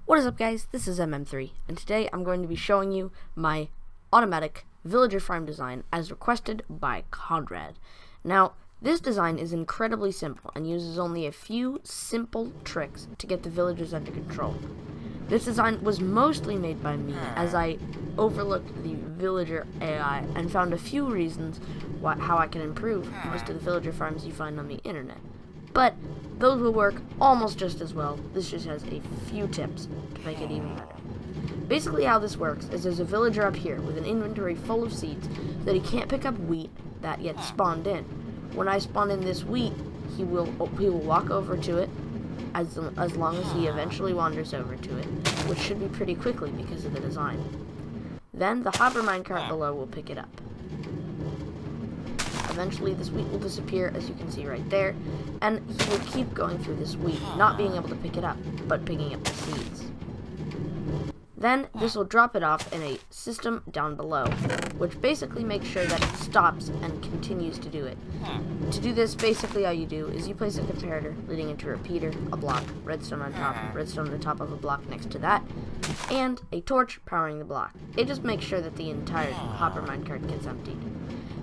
What is up, guys? This is MM3, and today I'm going to be showing you my automatic villager farm design as requested by Conrad. Now, this design is incredibly simple and uses only a few simple tricks to get the villagers under control. This design was mostly made by me as I overlooked the villager AI and found a few reasons how I can improve most of the villager farms you find on the internet. But those will work almost just as well. This just has a few tips to make it even better. Basically how this works is there's a villager up here with an inventory full of seeds that he can't pick up wheat that yet spawned in. When I spawn in this wheat, he will walk over to it as long as he eventually wanders over to it, which should be pretty quickly because of the design. Then the hopper minecart below will pick it up. Eventually this wheat will disappear, as you can see right there, and he will keep going through this wheat, not being able to pick it up, but picking up the seeds. Then this will drop it off in a system down below, which basically makes sure that it stops and continues to do it. To do this, basically all you do is you place a comparator leading into a repeater, a block, redstone on top of a block next to that, and a torch powering the block. It just makes sure that the entire hopper minecart gets emptied.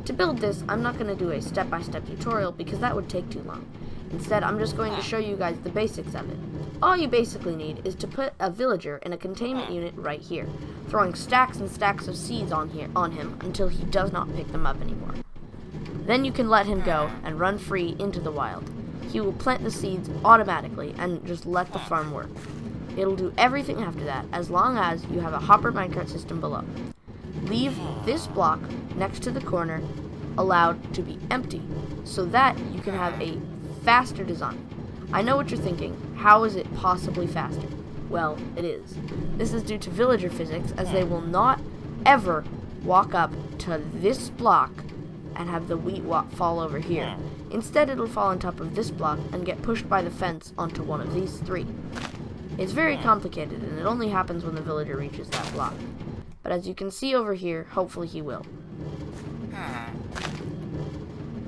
To build this, I'm not going to do a step-by-step tutorial because that would take too long. Instead, I'm just going to show you guys the basics of it. All you basically need is to put a villager in a containment unit right here, throwing stacks and stacks of seeds on him until he does not pick them up anymore. Then you can let him go and run free into the wild. He will plant the seeds automatically and just let the farm work. It'll do everything after that as long as you have a hopper minecart system below. Leave this block next to the corner allowed to be empty so that you can have a faster design. I know what you're thinking, how is it possibly faster? Well, it is. This is due to villager physics, as they will not ever walk up to this block and have the wheat fall over here. Instead, it'll fall on top of this block and get pushed by the fence onto one of these three. It's very complicated, and it only happens when the villager reaches that block. But as you can see over here, hopefully he will.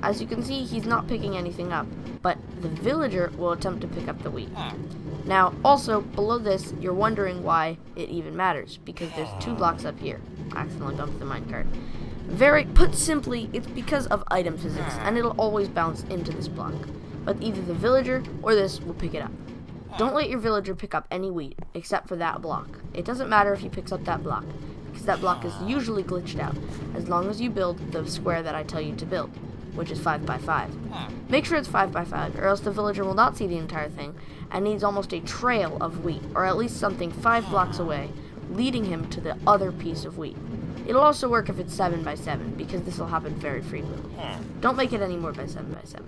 As you can see, he's not picking anything up, but the villager will attempt to pick up the wheat. Now, also, below this, you're wondering why it even matters, because there's two blocks up here. I accidentally bumped the minecart. Put simply, it's because of item physics, and it'll always bounce into this block. But either the villager or this will pick it up. Don't let your villager pick up any wheat, except for that block. It doesn't matter if he picks up that block, because that block is usually glitched out, as long as you build the square that I tell you to build, which is 5x5. Make sure it's 5x5, or else the villager will not see the entire thing, and needs almost a trail of wheat, or at least something 5 blocks away, leading him to the other piece of wheat. It'll also work if it's 7x7, because this will happen very frequently. Don't make it any more by 7x7.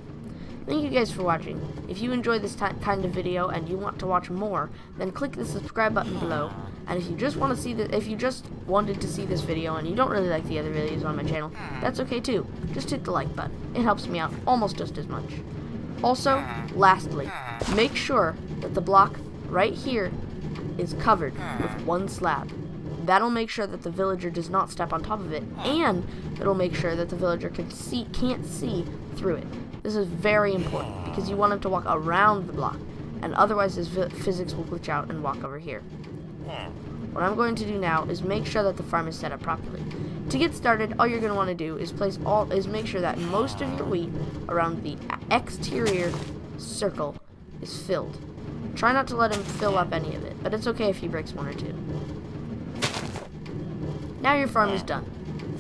Thank you guys for watching. If you enjoyed this kind of video and you want to watch more, then click the subscribe button below. And if you just want to see if you just wanted to see this video and you don't really like the other videos on my channel, that's okay too. Just hit the like button. It helps me out almost just as much. Also, lastly, make sure that the block right here is covered with one slab. That'll make sure that the villager does not step on top of it, and it'll make sure that the villager can't see through it. This is very important because you want him to walk around the block, and otherwise his physics will glitch out and walk over here. What I'm going to do now is make sure that the farm is set up properly. To get started, all you're going to want to do is make sure that most of your wheat around the exterior circle is filled. Try not to let him fill up any of it, but it's okay if he breaks one or two. Now your farm is done.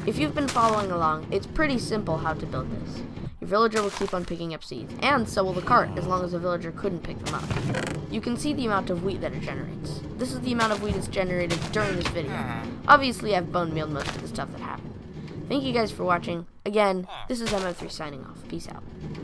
If you've been following along, it's pretty simple how to build this. Your villager will keep on picking up seeds, and so will the cart, as long as the villager couldn't pick them up. You can see the amount of wheat that it generates. This is the amount of wheat it's generated during this video. Obviously, I've bone mealed most of the stuff that happened. Thank you guys for watching. Again, this is MM3 signing off. Peace out.